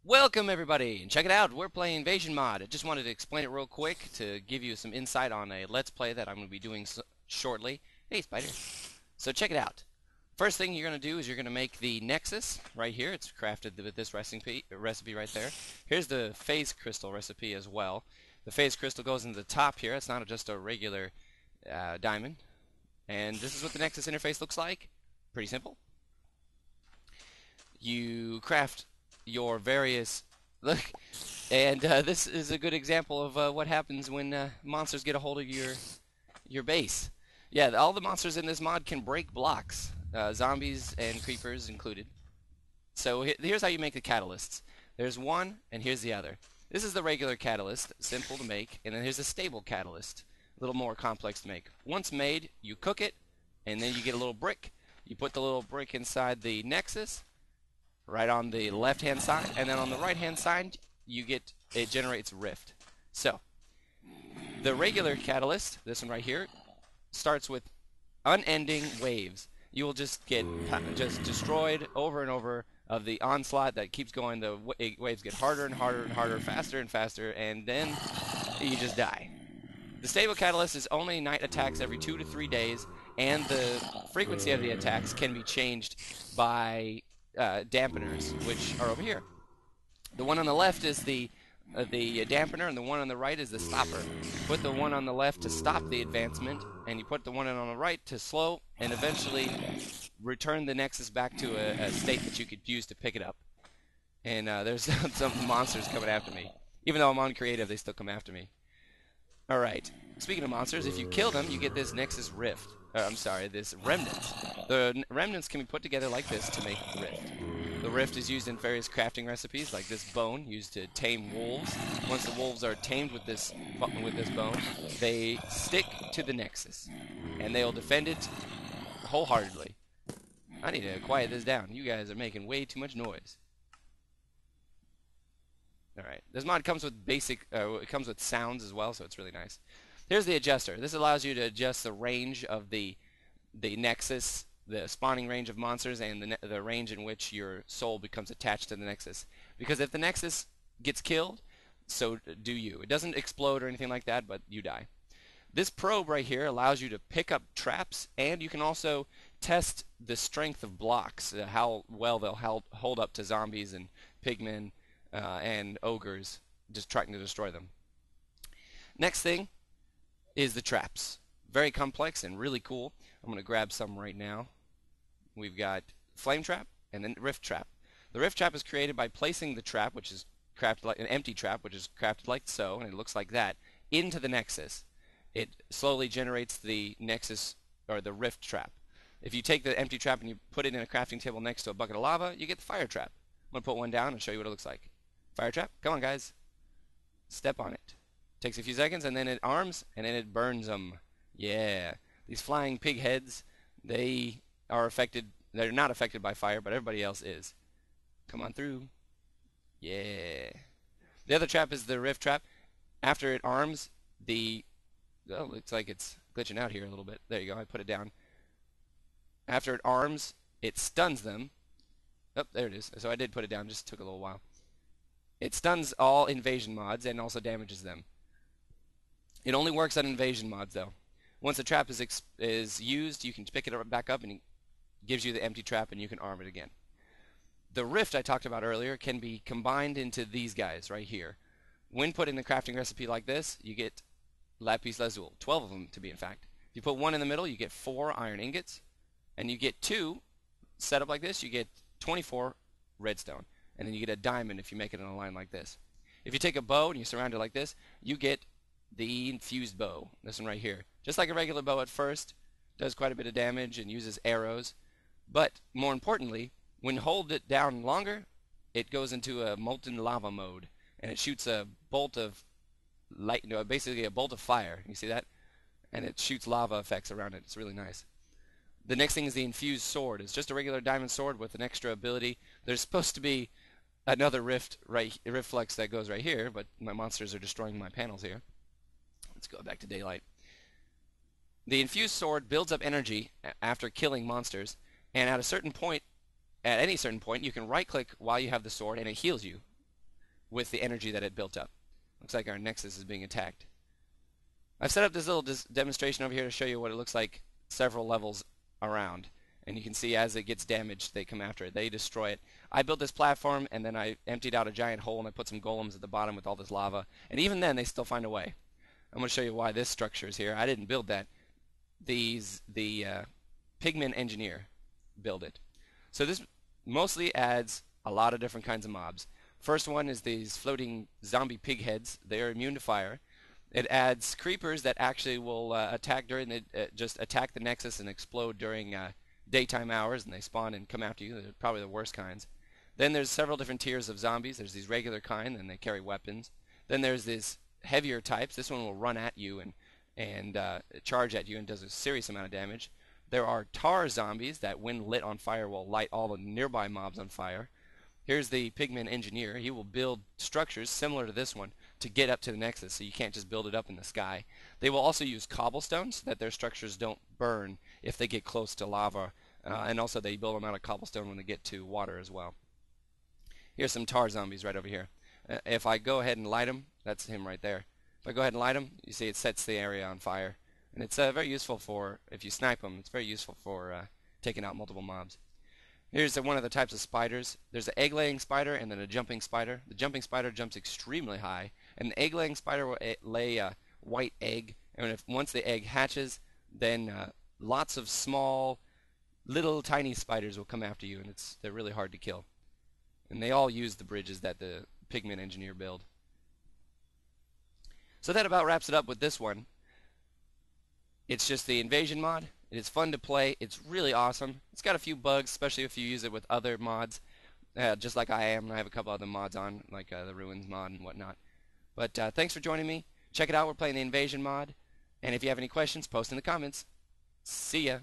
Welcome everybody, and check it out. We're playing Invasion Mod. I just wanted to explain it real quick to give you some insight on a Let's Play that I'm going to be doing shortly. Hey, Spider. So check it out. First thing you're going to do is you're going to make the Nexus right here. It's crafted with this recipe right there. Here's the phase crystal recipe as well. The phase crystal goes into the top here. It's not just a regular diamond. And this is what the Nexus interface looks like. Pretty simple. You craft your various look, and this is a good example of what happens when monsters get a hold of your base. Yeah, all the monsters in this mod can break blocks, zombies and creepers included. So here's how you make the catalysts. There's one, and here's the other. This is the regular catalyst, simple to make, and then here's a stable catalyst, a little more complex to make. Once made, you cook it, and then you get a little brick. You put the little brick inside the Nexus, right on the left hand side, and then on the right hand side it generates rift. So the regular catalyst, this one right here, starts with unending waves. You will just get destroyed over and over of the onslaught that keeps going. The waves get harder and harder and harder, faster and faster, and then you just die. The stable catalyst is only night attacks every 2 to 3 days, and the frequency of the attacks can be changed by dampeners, which are over here. The one on the left is the dampener, and the one on the right is the stopper. You put the one on the left to stop the advancement, and you put the one on the right to slow and eventually return the Nexus back to a state that you could use to pick it up. And there's some monsters coming after me. Even though I'm on creative, they still come after me. Alright, speaking of monsters, if you kill them, you get this Nexus Rift. I'm sorry, this Remnants. The Remnants can be put together like this to make the Rift. The Rift is used in various crafting recipes, like this bone, used to tame wolves. Once the wolves are tamed with this bone, they stick to the Nexus, and they'll defend it wholeheartedly. I need to quiet this down. You guys are making way too much noise. Alright, this mod comes with it comes with sounds as well, so it's really nice. Here's the adjuster. This allows you to adjust the range of the Nexus, the spawning range of monsters, and the range in which your soul becomes attached to the Nexus. Because if the Nexus gets killed, so do you. It doesn't explode or anything like that, but you die. This probe right here allows you to pick up traps, and you can also test the strength of blocks, how well they'll hold up to zombies and pigmen and ogres just trying to destroy them. Next thing is the traps. Very complex and really cool. I'm going to grab some right now. We've got flame trap and then rift trap. The rift trap is created by placing the trap, which is crafted like an empty trap, which is crafted like so, and it looks like that, into the Nexus. It slowly generates the Nexus, or the rift trap. If you take the empty trap and you put it in a crafting table next to a bucket of lava, you get the fire trap. I'm going to put one down and show you what it looks like. Fire trap, come on guys. Step on it. Takes a few seconds, and then it arms, and then it burns them. Yeah. These flying pig heads, they are affected. They're not affected by fire, but everybody else is. Come on through. Yeah. The other trap is the rift trap. After it arms, oh, looks like it's glitching out here a little bit. There you go. I put it down. After it arms, it stuns them. Oh, there it is. So I did put it down. Just took a little while. It stuns all invasion mods and also damages them. It only works on invasion mods, though. Once the trap is used, you can pick it back up, and it gives you the empty trap, and you can arm it again. The rift I talked about earlier can be combined into these guys right here. When put in the crafting recipe like this, you get lapis lazuli, 12 of them to be in fact. If you put one in the middle, you get 4 iron ingots, and you get 2 set up like this, you get 24 redstone, and then you get a diamond if you make it in a line like this. If you take a bow and you surround it like this, you get the infused bow, this one right here. Just like a regular bow at first, does quite a bit of damage and uses arrows, but more importantly, when you hold it down longer, it goes into a molten lava mode, and it shoots a bolt of light, basically a bolt of fire. You see that? And it shoots lava effects around it. It's really nice. The next thing is the infused sword. It's just a regular diamond sword with an extra ability. There's supposed to be another rift flex that goes right here, but my monsters are destroying my panels here. Let's go back to daylight. The infused sword builds up energy after killing monsters, and at any certain point, you can right-click while you have the sword, and it heals you. with the energy that it built up. Looks like our Nexus is being attacked. I've set up this little demonstration over here to show you what it looks like several levels around. And you can see as it gets damaged, they come after it. They destroy it. I built this platform, and then I emptied out a giant hole, and I put some golems at the bottom with all this lava. And even then, they still find a way. I'm going to show you why this structure is here. I didn't build that. The Pigman engineer built it. So this mostly adds a lot of different kinds of mobs. First one is these floating zombie pig heads. They are immune to fire. It adds creepers that actually will attack during the just attack the Nexus and explode during daytime hours, and they spawn and come after you. They're probably the worst kinds. Then there's several different tiers of zombies. There's these regular kind, and they carry weapons. Then there's these heavier types. This one will run at you and charge at you and does a serious amount of damage. There are tar zombies that, when lit on fire, will light all the nearby mobs on fire. Here's the Pigman engineer. He will build structures similar to this one to get up to the Nexus, so you can't just build it up in the sky. They will also use cobblestone so that their structures don't burn if they get close to lava, and also they build them out of cobblestone when they get to water as well. Here's some tar zombies right over here. If I go ahead and light them, that's him right there. If I go ahead and light them, you see it sets the area on fire. And it's very useful for, if you snipe them, it's very useful for taking out multiple mobs. Here's one of the types of spiders. There's an egg-laying spider and then a jumping spider. The jumping spider jumps extremely high, and the egg-laying spider will lay a white egg. And once the egg hatches, then lots of small, little tiny spiders will come after you, and they're really hard to kill. And they all use the bridges that the Pigman engineer build. So that about wraps it up with this one. It's just the invasion mod. It is fun to play. It's really awesome. It's got a few bugs, especially if you use it with other mods, just like I am. I have a couple other mods on, like the Ruins mod and whatnot. But thanks for joining me. Check it out. We're playing the invasion mod. And if you have any questions, post in the comments. See ya.